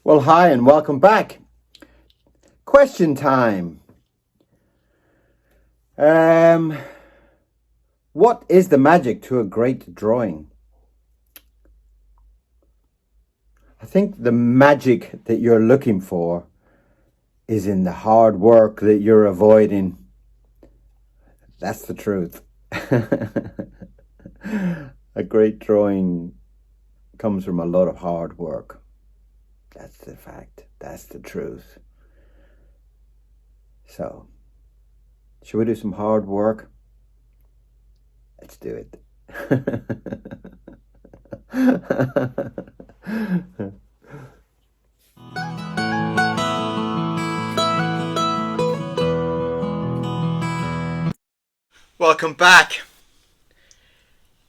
Well, hi and welcome back. Question time. What is the magic to a great drawing? I think the magic that you're looking for is in the hard work that you're avoiding. That's the truth. A great drawing comes from a lot of hard work. That's the fact. That's the truth. So, should we do some hard work? Let's do it. Welcome back.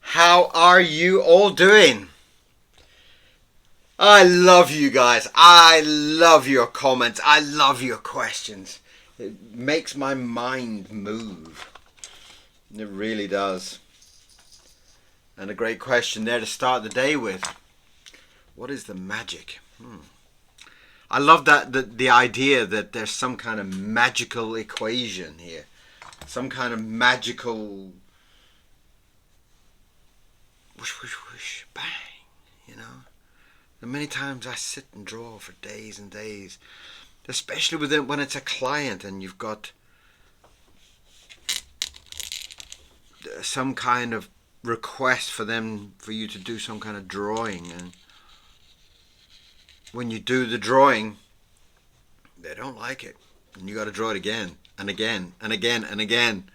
How are you all doing? I love you guys. I love your comments. I love your questions. It makes my mind move. It really does. And a great question there to start the day with. What is the magic? I love that the idea that there's some kind of magical equation here. Some kind of magical whoosh, whoosh, whoosh, bang, you know. And many times I sit and draw for days and days, especially when it's a client and you've got some kind of request for you to do some kind of drawing, and when you do the drawing, they don't like it, and you got to draw it again and again and again and again.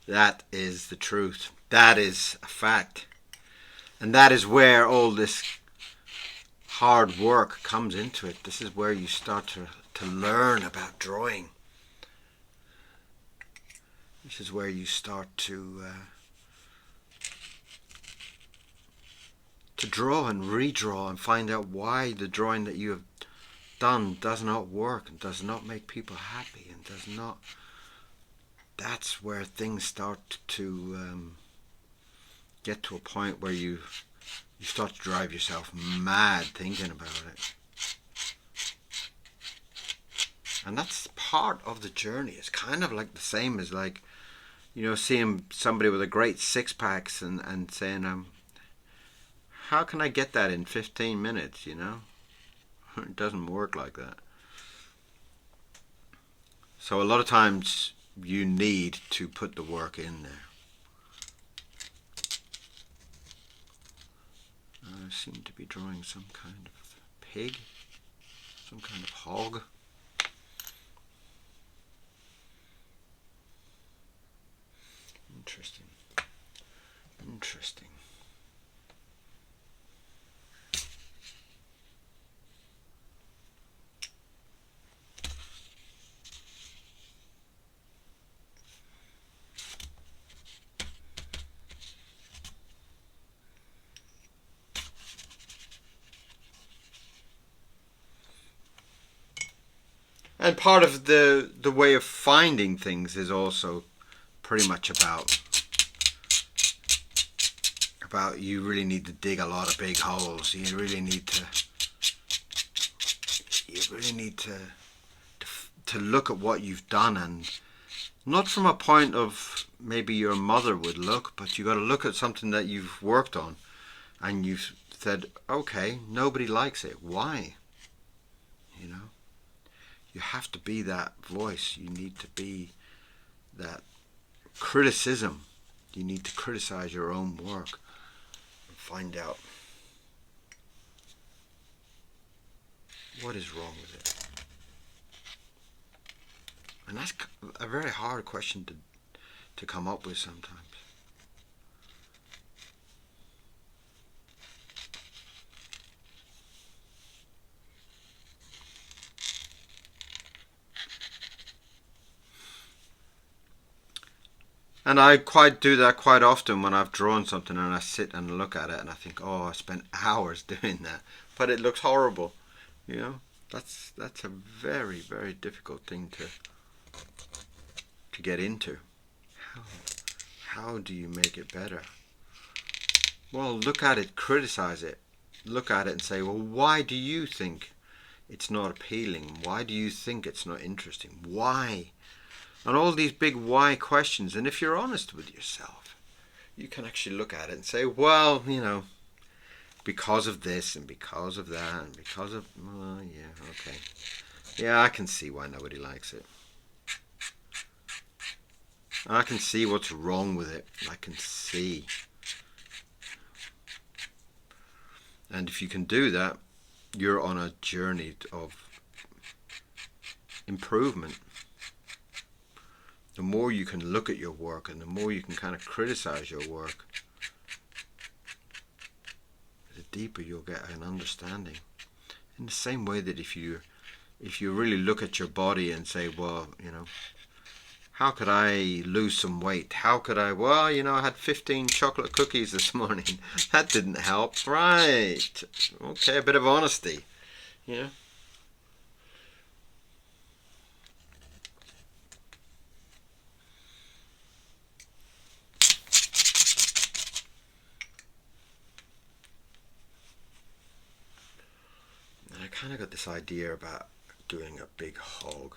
That is the truth. That is a fact. And that is where all this hard work comes into it. This is where you start to learn about drawing. This is where you start to draw and redraw and find out why the drawing that you have done does not work and does not make people happy and does not. That's where things start to get to a point where you start to drive yourself mad thinking about it. And that's part of the journey. It's kind of like the same as, like, you know, seeing somebody with a great six-packs and saying, how can I get that in 15 minutes, you know? It doesn't work like that. So a lot of times you need to put the work in there. I seem to be drawing some kind of pig, some kind of hog. Interesting. Interesting. And part of the way of finding things is also pretty much about you really need to dig a lot of big holes. You really need to look at what you've done, and not from a point of maybe your mother would look, but you got to look at something that you've worked on and you've said, okay, nobody likes it. Why? You know? You have to be that voice. You need to be that criticism. You need to criticize your own work and find out what is wrong with it. And that's a very hard question to come up with sometimes. And I do that quite often when I've drawn something and I sit and look at it and I think, oh, I spent hours doing that, but it looks horrible. You know, that's a very, very difficult thing to get into. How do you make it better? Well, look at it, criticize it. Look at it and say, well, why do you think it's not appealing? Why do you think it's not interesting? Why? And all these big why questions. And if you're honest with yourself, you can actually look at it and say, well, because of this and because of that and because of, yeah, okay. Yeah, I can see why nobody likes it. I can see what's wrong with it. I can see. And if you can do that, you're on a journey of improvement. The more you can look at your work and the more you can kind of criticize your work, the deeper you'll get an understanding. In the same way that if you really look at your body and say, well, how could I lose some weight? How could I? Well, I had 15 chocolate cookies this morning. That didn't help. Right. Okay, a bit of honesty. I kind of got this idea about doing a big hog.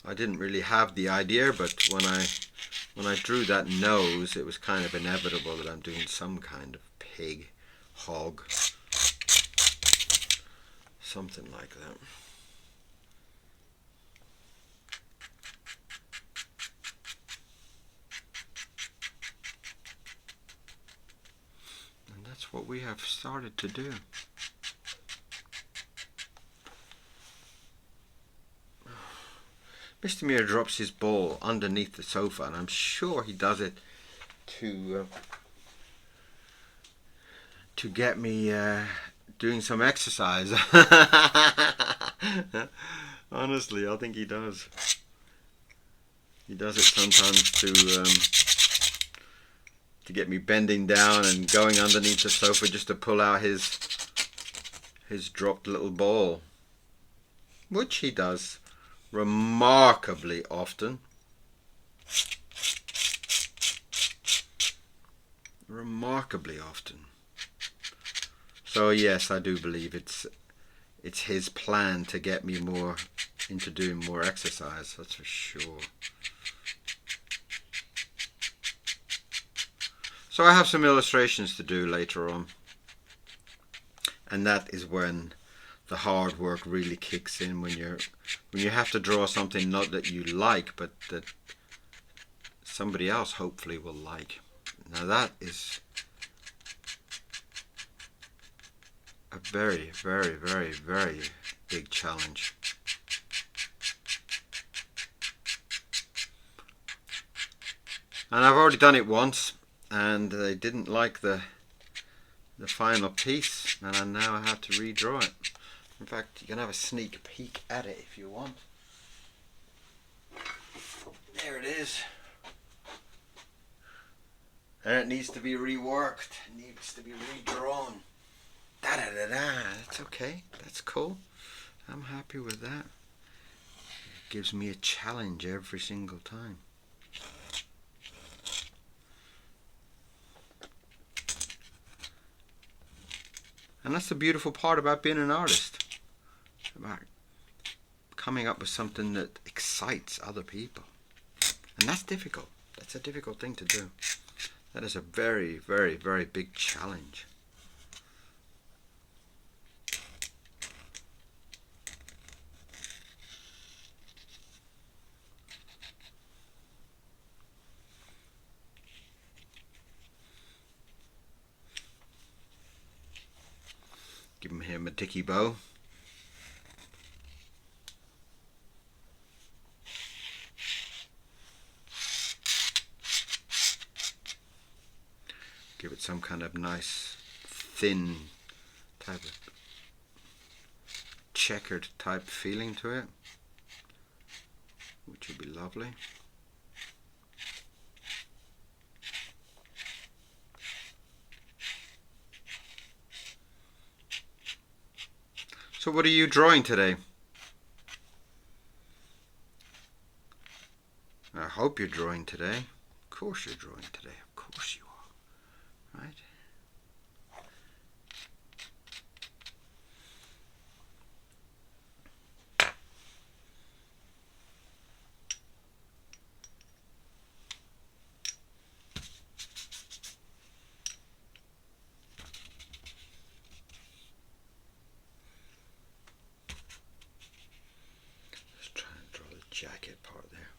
I didn't really have the idea, but when I drew that nose, it was kind of inevitable that I'm doing some kind of pig, hog, something like that. And that's what we have started to do. Mr. Muir drops his ball underneath the sofa, and I'm sure he does it to get me doing some exercise. Honestly, I think he does. He does it sometimes to get me bending down and going underneath the sofa just to pull out his dropped little ball, which he does remarkably often. Remarkably often. So yes, I do believe it's his plan to get me more into doing more exercise, that's for sure. So I have some illustrations to do later on, and that is when the hard work really kicks in, when you have to draw something not that you like, but that somebody else hopefully will like. Now that is a very, very, very, very big challenge. And I've already done it once, and they didn't like the final piece, and I now have to redraw it. In fact, you can have a sneak peek at it if you want. There it is. And it needs to be reworked. It needs to be redrawn. Da-da-da-da. That's okay. That's cool. I'm happy with that. It gives me a challenge every single time. And that's the beautiful part about being an artist. About coming up with something that excites other people. And that's difficult. That's a difficult thing to do. That is a very, very, very big challenge. Give him a dicky bow. Give it some kind of nice, thin type of checkered type feeling to it, which would be lovely. So what are you drawing today? A hope you're drawing today. Of course you're drawing today. Of course you are. Right? Let's try and draw the jacket part there.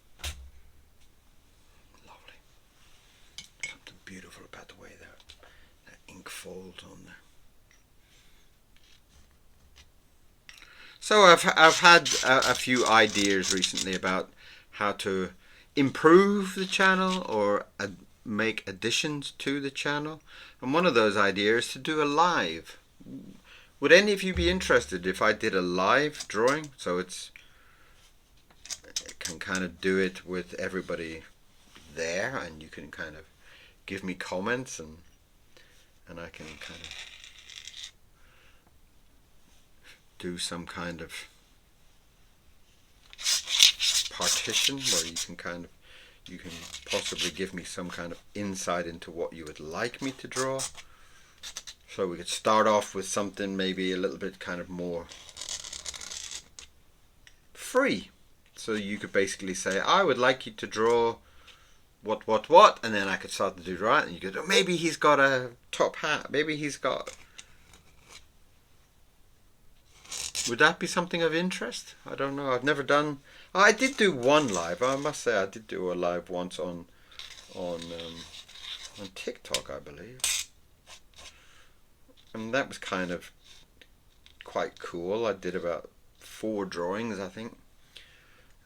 Lovely. Something beautiful about the way that ink folds on there. So I've had a few ideas recently about how to improve the channel or make additions to the channel, and one of those ideas is to do a live. Would any of you be interested if I did a live drawing? So I can kind of do it with everybody there, and you can kind of give me comments, and I can kind of do some kind of partition where you can possibly give me some kind of insight into what you would like me to draw. So we could start off with something maybe a little bit kind of more free. So you could basically say, I would like you to draw what, and then I could start to do right, and you could, oh, maybe he's got a top hat, maybe he's got... Would that be something of interest? I don't know. I've never done... I did do one live. I must say I did do a live once on TikTok, I believe. And that was kind of quite cool. I did about 4 drawings, I think.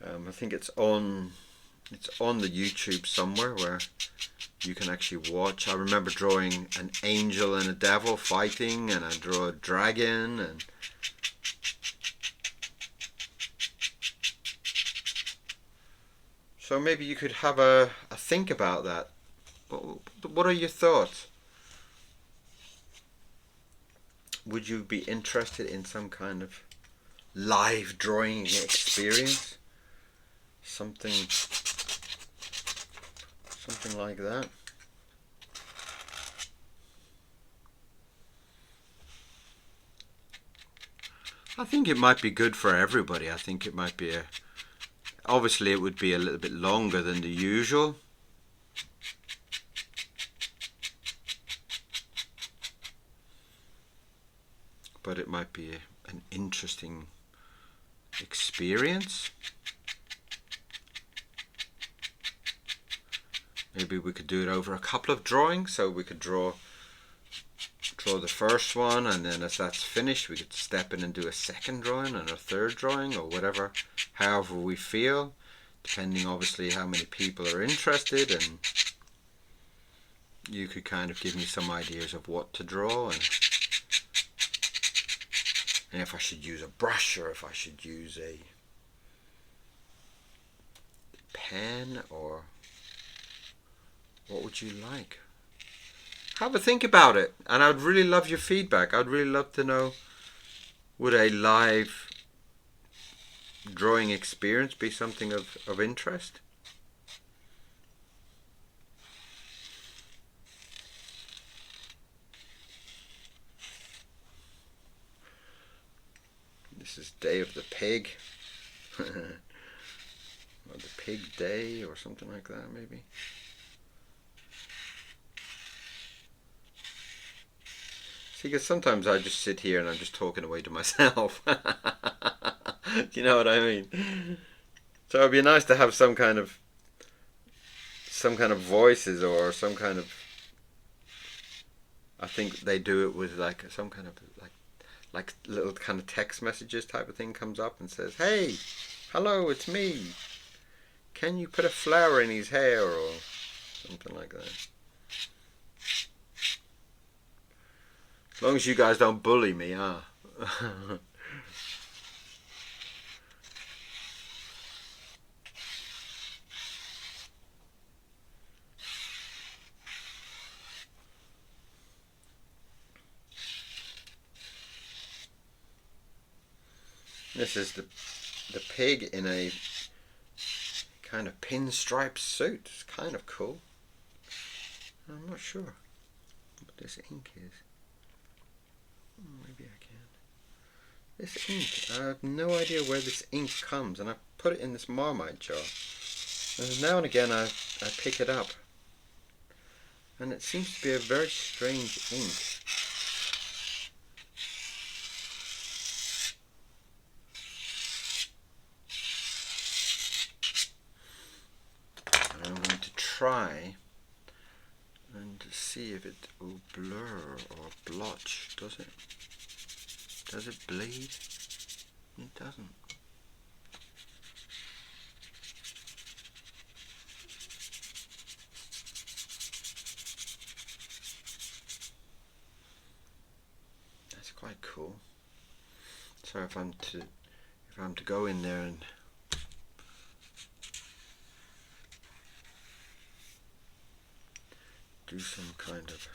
I think it's on the YouTube somewhere where you can actually watch. I remember drawing an angel and a devil fighting, and I drew a dragon, and so maybe you could have a think about that. What are your thoughts? Would you be interested in some kind of live drawing experience? Something like that. I think it might be good for everybody. I think it might be obviously it would be a little bit longer than the usual. But it might be an interesting experience. Maybe we could do it over a couple of drawings, so we could draw the first one, and then as that's finished we could step in and do a second drawing and a third drawing, or whatever, however we feel, depending obviously how many people are interested, and you could kind of give me some ideas of what to draw, and if I should use a brush or if I should use a pen, or what would you like? Have a think about it, and I'd really love your feedback. I'd really love to know, would a live drawing experience be something of interest? This is Day of the Pig. Or the Pig Day, or something like that, maybe. See, because sometimes I just sit here and I'm just talking away to myself. You know what I mean? So it'd be nice to have some kind of voices, or some kind of... I think they do it with like some kind of like little kind of text messages type of thing comes up and says, hey, hello, it's me. Can you put a flower in his hair, or something like that? As long as you guys don't bully me, huh? This is the pig in a kind of pinstripe suit. It's kind of cool. I'm not sure what this ink is. Maybe I can. This ink, I have no idea where this ink comes, and I put it in this Marmite jar. And now and again I pick it up, and it seems to be a very strange ink. I'm going to try and see if it will blur or blotch. Does it? Does it bleed? It doesn't. That's quite cool. So if I'm to go in there and do some kind of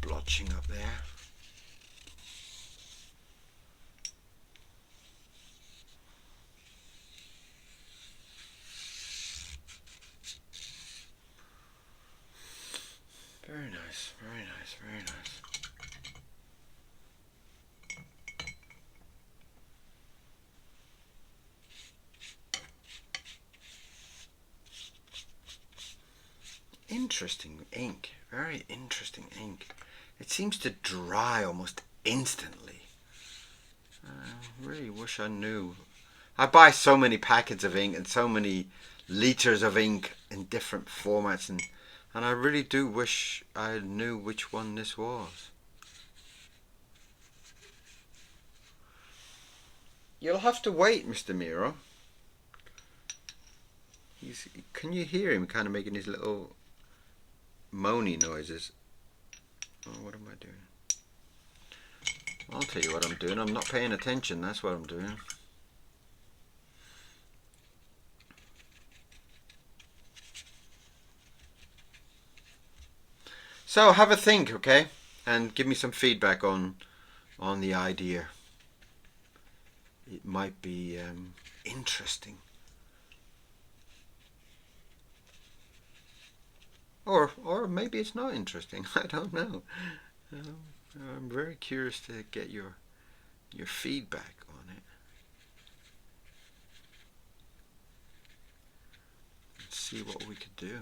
blotching up there. Very nice, very nice, very nice. Interesting ink, very interesting ink. It seems to dry almost instantly. I really wish I knew. I buy so many packets of ink and so many liters of ink in different formats, and I really do wish I knew which one this was. You'll have to wait, Mr. Miro. Can you hear him kind of making his little moany noises? Oh, what am I doing? I'll tell you what I'm doing. I'm not paying attention. That's what I'm doing. So have a think, okay? And give me some feedback on the idea. It might be interesting. Or maybe it's not interesting. I don't know. I'm very curious to get your feedback on it. Let's see what we could do.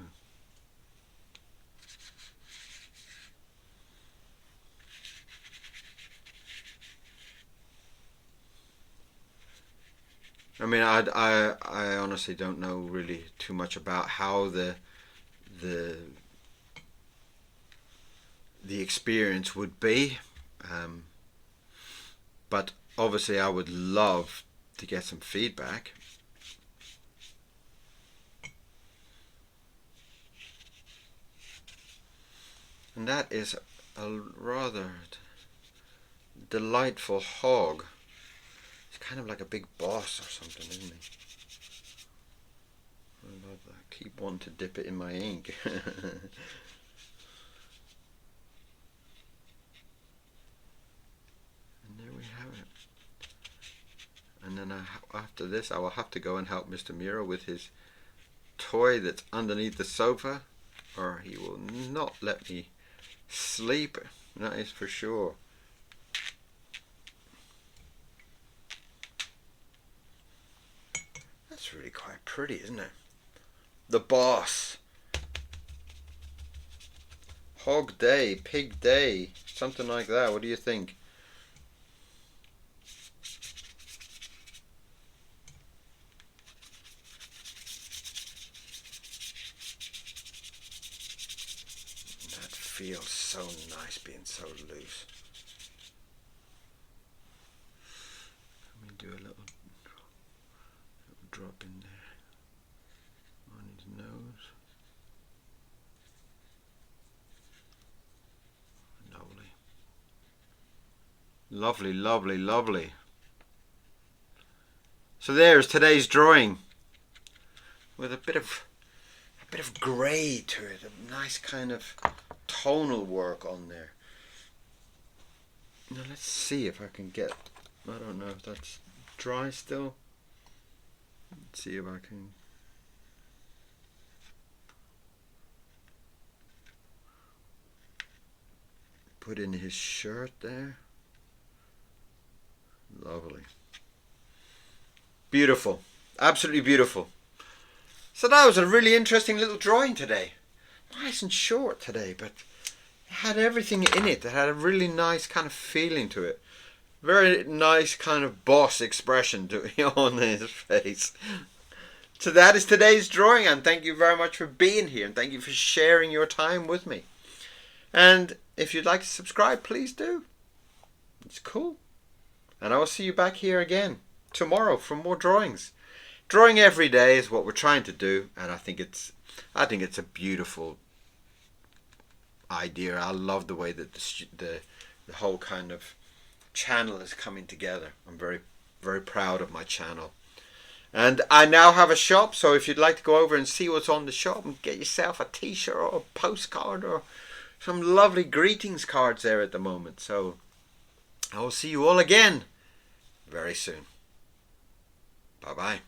I mean, I honestly don't know really too much about how the experience would be, but obviously I would love to get some feedback. And that is a rather delightful hog. It's kind of like a big boss or something, isn't he? I love that. I keep wanting to dip it in my ink. And then after this I will have to go and help Mr. Miro with his toy that's underneath the sofa, or he will not let me sleep. That is for sure. That's really quite pretty, isn't it? The boss. Hog day, pig day, something like that. What do you think? Feels so nice being so loose. Let me do a little drop in there on his nose. Lovely. Lovely, lovely, lovely. So there's today's drawing with a bit of grey to it, a nice kind of tonal work on there. Now let's see if I can get, I don't know if that's dry still. Let's see if I can. Put in his shirt there. Lovely. Beautiful. Absolutely beautiful. So that was a really interesting little drawing today. Nice and short today, but it had everything in it. It had a really nice kind of feeling to it. Very nice kind of boss expression on his face. So that is today's drawing, and thank you very much for being here, and thank you for sharing your time with me. And if you'd like to subscribe, please do. It's cool. And I will see you back here again tomorrow for more drawings. Drawing every day is what we're trying to do, and I think it's a beautiful idea. I love the way that the whole kind of channel is coming together. I'm very, very proud of my channel. And I now have a shop, so if you'd like to go over and see what's on the shop and get yourself a t-shirt or a postcard or some lovely greetings cards there at the moment. So I will see you all again very soon. Bye-bye.